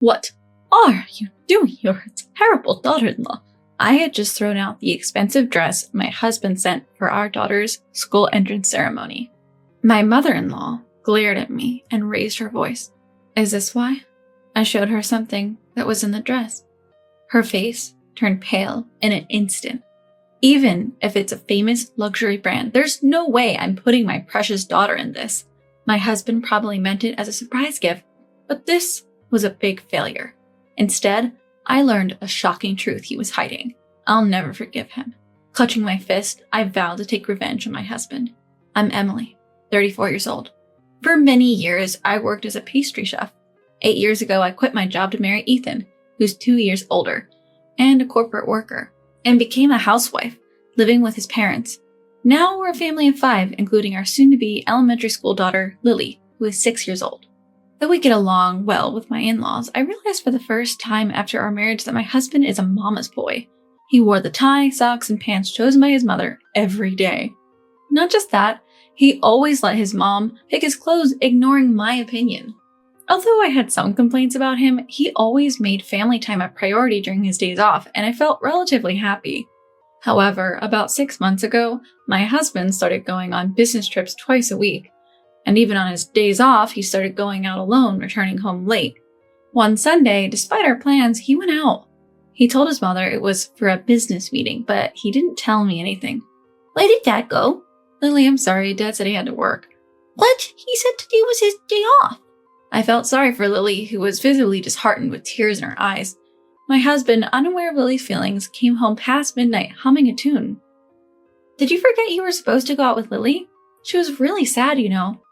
What are you doing? You're a terrible daughter-in-law. I had just thrown out the expensive dress my husband sent for our daughter's school entrance ceremony. My mother-in-law glared at me and raised her voice. Is this why? I showed her something that was in the dress. Her face turned pale in an instant. Even if it's a famous luxury brand, there's no way I'm putting my precious daughter in this. My husband probably meant it as a surprise gift, but this was a big failure. Instead, I learned a shocking truth he was hiding. I'll never forgive him. Clutching my fist, I vowed to take revenge on my husband. I'm Emily, 34 years old. For many years, I worked as a pastry chef. 8 years ago, I quit my job to marry Ethan, who's 2 years older, and a corporate worker, and became a housewife, living with his parents. Now we're a family of 5, including our soon-to-be elementary school daughter, Lily, who is 6 years old. Though we get along well with my in-laws, I realized for the first time after our marriage that my husband is a mama's boy. He wore the tie, socks, and pants chosen by his mother every day. Not just that, he always let his mom pick his clothes, ignoring my opinion. Although I had some complaints about him, he always made family time a priority during his days off, and I felt relatively happy. However, about 6 months ago, my husband started going on business trips twice a week. And even on his days off, he started going out alone, returning home late. One Sunday, despite our plans, he went out. He told his mother it was for a business meeting, but he didn't tell me anything. Where did Dad go? Lily, I'm sorry. Dad said he had to work. What? He said today was his day off. I felt sorry for Lily, who was visibly disheartened with tears in her eyes. My husband, unaware of Lily's feelings, came home past midnight humming a tune. Did you forget you were supposed to go out with Lily? She was really sad, you know.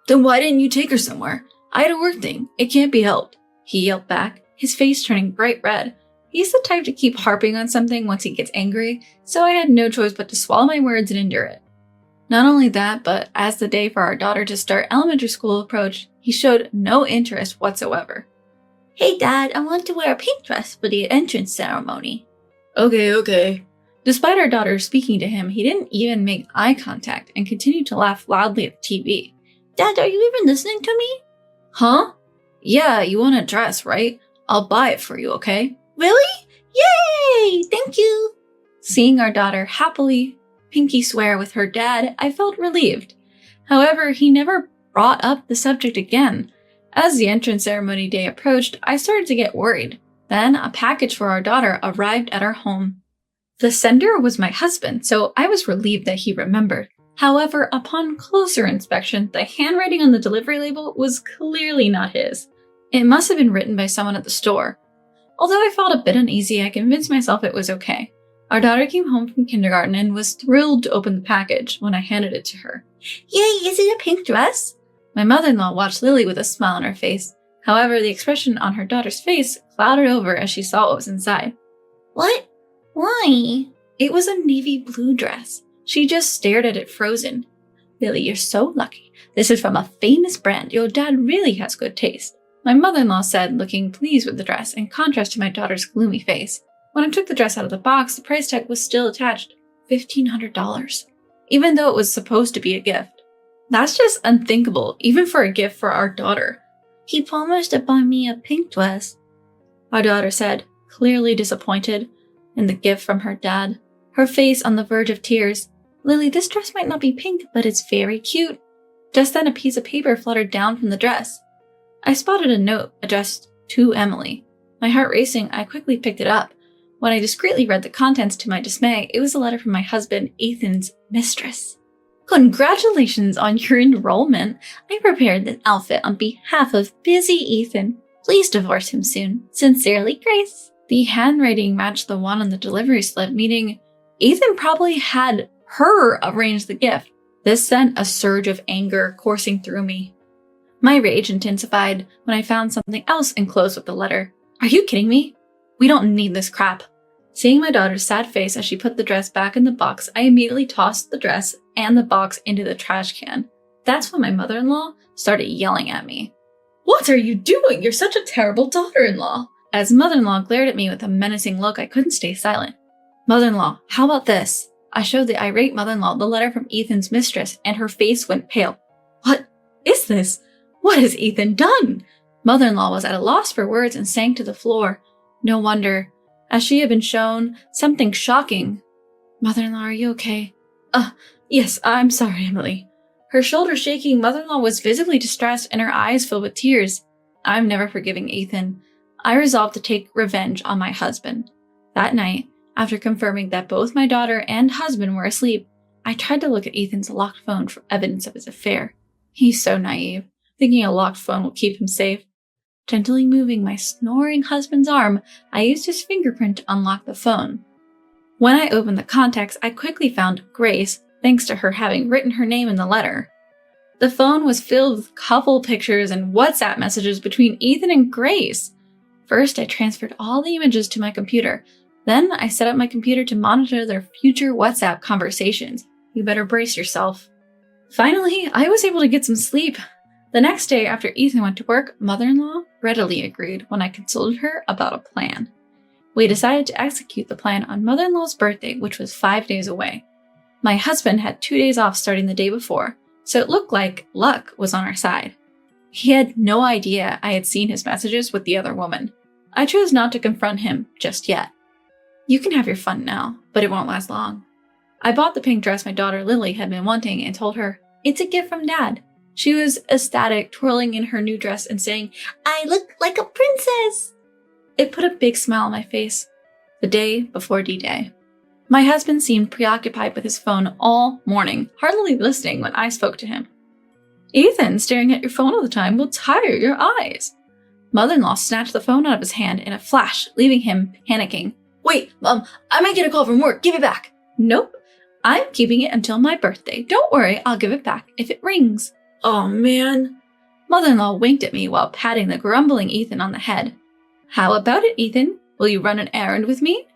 Then why didn't you take her somewhere? I had a work thing. It can't be helped. He yelled back, his face turning bright red. He's the type to keep harping on something once he gets angry, so I had no choice but to swallow my words and endure it. Not only that, but as the day for our daughter to start elementary school approached, he showed no interest whatsoever. Hey Dad, I want to wear a pink dress for the entrance ceremony. Okay. Despite our daughter speaking to him, he didn't even make eye contact and continued to laugh loudly at the TV. Dad, are you even listening to me? Huh? Yeah, you want a dress, right? I'll buy it for you, okay? Really? Yay! Thank you! Seeing our daughter happily pinky swear with her dad, I felt relieved. However, he never brought up the subject again. As the entrance ceremony day approached, I started to get worried. Then, a package for our daughter arrived at our home. The sender was my husband, so I was relieved that he remembered. However, upon closer inspection, the handwriting on the delivery label was clearly not his. It must have been written by someone at the store. Although I felt a bit uneasy, I convinced myself it was okay. Our daughter came home from kindergarten and was thrilled to open the package when I handed it to her. Yay, is it a pink dress? My mother-in-law watched Lily with a smile on her face. However, the expression on her daughter's face clouded over as she saw what was inside. What? Why? It was a navy blue dress. She just stared at it frozen. Lily, you're so lucky. This is from a famous brand. Your dad really has good taste. My mother-in-law said, looking pleased with the dress in contrast to my daughter's gloomy face. When I took the dress out of the box, the price tag was still attached. $1,500. Even though it was supposed to be a gift. That's just unthinkable, even for a gift for our daughter. He promised to buy me a pink dress, our daughter said, clearly disappointed in the gift from her dad, her face on the verge of tears. Lily, this dress might not be pink, but it's very cute. Just then a piece of paper fluttered down from the dress. I spotted a note addressed to Emily. My heart racing, I quickly picked it up. When I discreetly read the contents to my dismay, it was a letter from my husband, Ethan's mistress. Congratulations on your enrollment. I prepared this outfit on behalf of busy Ethan. Please divorce him soon. Sincerely, Grace. The handwriting matched the one on the delivery slip, meaning Ethan probably had her arrange the gift. This sent a surge of anger coursing through me. My rage intensified when I found something else enclosed with the letter. Are you kidding me? We don't need this crap. Seeing my daughter's sad face as she put the dress back in the box, I immediately tossed the dress and the box into the trash can. That's when my mother-in-law started yelling at me. What are you doing? You're such a terrible daughter-in-law. As mother-in-law glared at me with a menacing look, I couldn't stay silent. Mother-in-law, how about this? I showed the irate mother-in-law the letter from Ethan's mistress, and her face went pale. What is this? What has Ethan done? Mother-in-law was at a loss for words and sank to the floor. No wonder, as she had been shown something shocking. Mother-in-law, are you okay? Yes, I'm sorry, Emily. Her shoulders shaking, mother-in-law was visibly distressed and her eyes filled with tears. I'm never forgiving Ethan. I resolved to take revenge on my husband. That night, after confirming that both my daughter and husband were asleep, I tried to look at Ethan's locked phone for evidence of his affair. He's so naive, thinking a locked phone will keep him safe. Gently moving my snoring husband's arm, I used his fingerprint to unlock the phone. When I opened the contacts, I quickly found Grace, thanks to her having written her name in the letter. The phone was filled with couple pictures and WhatsApp messages between Ethan and Grace. First, I transferred all the images to my computer. Then, I set up my computer to monitor their future WhatsApp conversations. You better brace yourself. Finally, I was able to get some sleep. The next day, after Ethan went to work, mother-in-law readily agreed when I consulted her about a plan. We decided to execute the plan on mother-in-law's birthday, which was 5 days away. My husband had 2 days off starting the day before, so it looked like luck was on our side. He had no idea I had seen his messages with the other woman. I chose not to confront him just yet. You can have your fun now, but it won't last long. I bought the pink dress my daughter Lily had been wanting and told her, "It's a gift from Dad." She was ecstatic, twirling in her new dress and saying, "I look like a princess." It put a big smile on my face. The day before D-Day. My husband seemed preoccupied with his phone all morning, hardly listening when I spoke to him. "Ethan, staring at your phone all the time will tire your eyes." Mother-in-law snatched the phone out of his hand in a flash, leaving him panicking. "Wait, Mom, I might get a call from work. Give it back." "Nope, I'm keeping it until my birthday. Don't worry, I'll give it back if it rings." "Oh, man." Mother-in-law winked at me while patting the grumbling Ethan on the head. "How about it, Ethan? Will you run an errand with me?"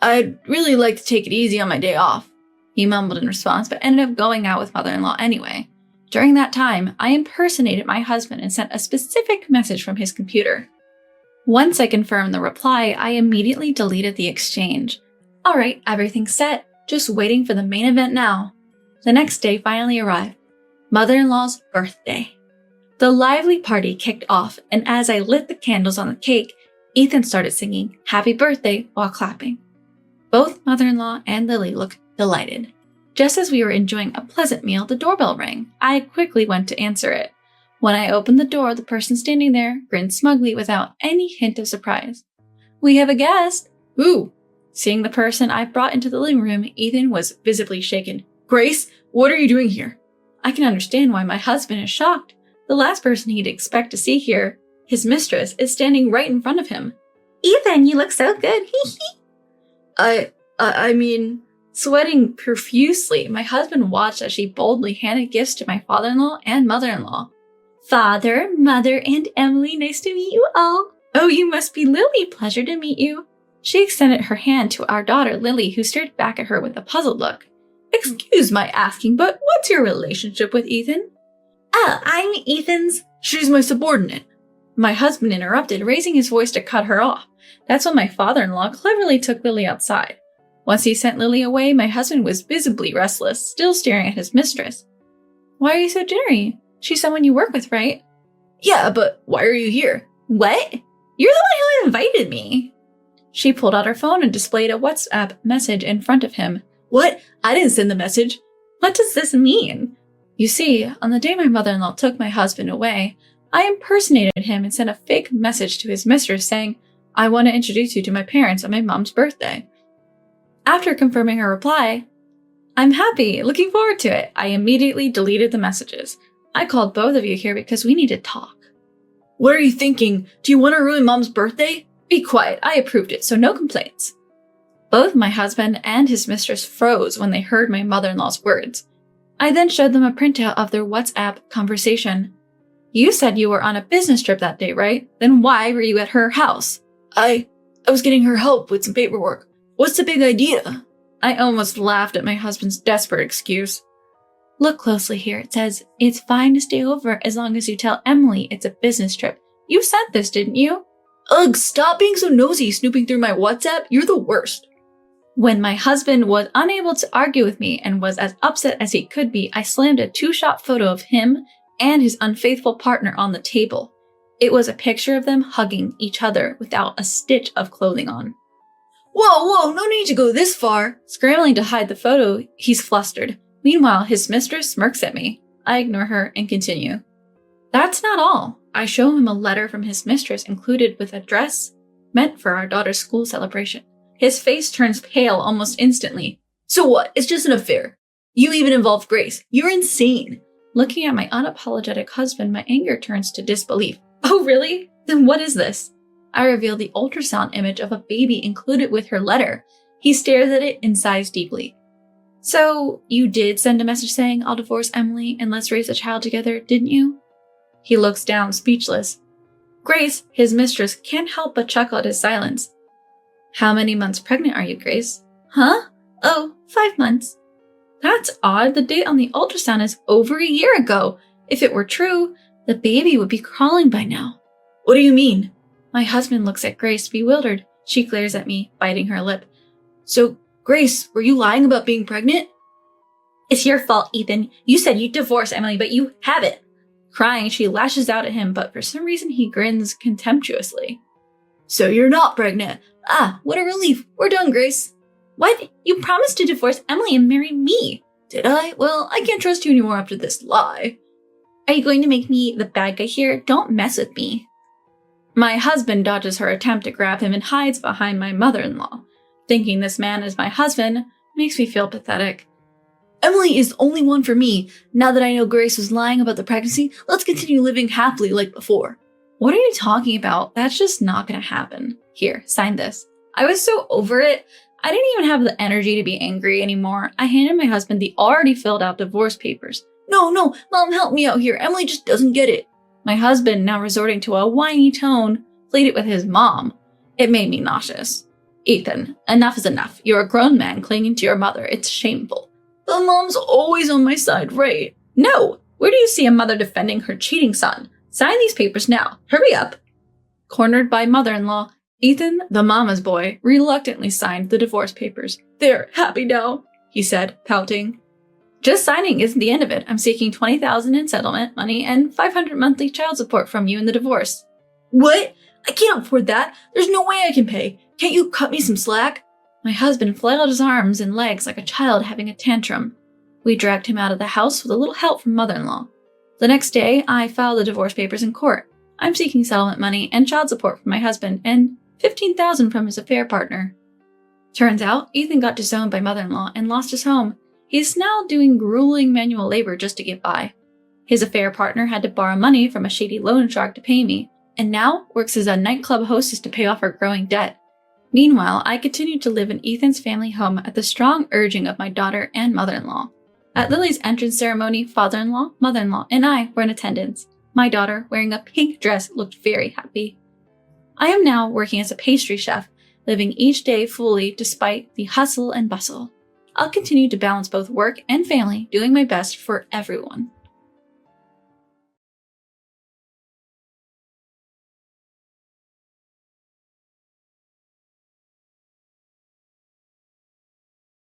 "I'd really like to take it easy on my day off," he mumbled in response, but ended up going out with mother-in-law anyway. During that time, I impersonated my husband and sent a specific message from his computer. Once I confirmed the reply, I immediately deleted the exchange. All right, everything's set. Just waiting for the main event now. The next day finally arrived. Mother-in-law's birthday. The lively party kicked off, and as I lit the candles on the cake, Ethan started singing "Happy Birthday" while clapping. Both mother-in-law and Lily looked delighted. Just as we were enjoying a pleasant meal, the doorbell rang. I quickly went to answer it. When I opened the door, the person standing there grinned smugly without any hint of surprise. "We have a guest." "Who?" Seeing the person I brought into the living room, Ethan was visibly shaken. "Grace, what are you doing here?" I can understand why my husband is shocked. The last person he'd expect to see here, his mistress, is standing right in front of him. "Ethan, you look so good, hee hee." I mean, sweating profusely, my husband watched as she boldly handed gifts to my father-in-law and mother-in-law. "Father, Mother, and Emily, nice to meet you all." "Oh, you must be Lily, pleasure to meet you." She extended her hand to our daughter, Lily, who stared back at her with a puzzled look. "Excuse my asking, but what's your relationship with Ethan?" "Oh, I'm Ethan's—" "She's my subordinate." My husband interrupted, raising his voice to cut her off. That's when my father-in-law cleverly took Lily outside. Once he sent Lily away, my husband was visibly restless, still staring at his mistress. "Why are you so jittery? She's someone you work with, right?" "Yeah, but why are you here?" "What? You're the one who invited me." She pulled out her phone and displayed a WhatsApp message in front of him. "What? I didn't send the message." "What does this mean?" You see, on the day my mother-in-law took my husband away, I impersonated him and sent a fake message to his mistress saying, "I want to introduce you to my parents on my mom's birthday." After confirming her reply, "I'm happy, looking forward to it," I immediately deleted the messages. "I called both of you here because we need to talk." "What are you thinking? Do you want to ruin Mom's birthday?" "Be quiet, I approved it, so no complaints." Both my husband and his mistress froze when they heard my mother-in-law's words. I then showed them a printout of their WhatsApp conversation. "You said you were on a business trip that day, right? Then why were you at her house?" I was getting her help with some paperwork. What's the big idea?" I almost laughed at my husband's desperate excuse. "Look closely here. It says, it's fine to stay over as long as you tell Emily it's a business trip. You sent this, didn't you?" "Ugh, stop being so nosy, snooping through my WhatsApp. You're the worst." When my husband was unable to argue with me and was as upset as he could be, I slammed a two-shot photo of him and his unfaithful partner on the table. It was a picture of them hugging each other without a stitch of clothing on. Whoa, no need to go this far. Scrambling to hide the photo, he's flustered. Meanwhile, his mistress smirks at me. I ignore her and continue. That's not all. I show him a letter from his mistress included with a dress meant for our daughter's school celebration. His face turns pale almost instantly. So what? It's just an affair. You even involved Grace. You're insane. Looking at my unapologetic husband, my anger turns to disbelief. Oh, really? Then what is this? I reveal the ultrasound image of a baby included with her letter. He stares at it and sighs deeply. So, you did send a message saying, I'll divorce Emily and let's raise a child together, didn't you? He looks down, speechless. Grace, his mistress, can't help but chuckle at his silence. How many months pregnant are you, Grace? Huh? Oh, 5 months. That's odd. The date on the ultrasound is over a year ago. If it were true, the baby would be crawling by now. What do you mean? My husband looks at Grace, bewildered. She glares at me, biting her lip. So, Grace, were you lying about being pregnant? It's your fault, Ethan. You said you'd divorce Emily, but you haven't. Crying, she lashes out at him, but for some reason he grins contemptuously. So you're not pregnant. Ah, what a relief. We're done, Grace. What? You promised to divorce Emily and marry me. Did I? Well, I can't trust you anymore after this lie. Are you going to make me the bad guy here? Don't mess with me. My husband dodges her attempt to grab him and hides behind my mother-in-law. Thinking this man is my husband makes me feel pathetic. Emily is the only one for me. Now that I know Grace was lying about the pregnancy, let's continue living happily like before. What are you talking about? That's just not going to happen. Here, sign this. I was so over it. I didn't even have the energy to be angry anymore. I handed my husband the already filled out divorce papers. No, Mom, help me out here. Emily just doesn't get it. My husband, now resorting to a whiny tone, pleaded with his mom. It made me nauseous. Ethan, enough is enough. You're a grown man clinging to your mother. It's shameful. But Mom's always on my side, right? No. Where do you see a mother defending her cheating son? Sign these papers now. Hurry up. Cornered by mother-in-law, Ethan, the mama's boy, reluctantly signed the divorce papers. There, happy now, he said, pouting. Just signing isn't the end of it. I'm seeking $20,000 in settlement money and $500 monthly child support from you in the divorce. What? I can't afford that. There's no way I can pay. Can't you cut me some slack? My husband flailed his arms and legs like a child having a tantrum. We dragged him out of the house with a little help from mother-in-law. The next day, I filed the divorce papers in court. I'm seeking settlement money and child support from my husband and $15,000 from his affair partner. Turns out, Ethan got disowned by mother-in-law and lost his home. He's now doing grueling manual labor just to get by. His affair partner had to borrow money from a shady loan shark to pay me, and now works as a nightclub hostess to pay off her growing debt. Meanwhile, I continued to live in Ethan's family home at the strong urging of my daughter and mother-in-law. At Lily's entrance ceremony, father-in-law, mother-in-law, and I were in attendance. My daughter, wearing a pink dress, looked very happy. I am now working as a pastry chef, living each day fully despite the hustle and bustle. I'll continue to balance both work and family, doing my best for everyone.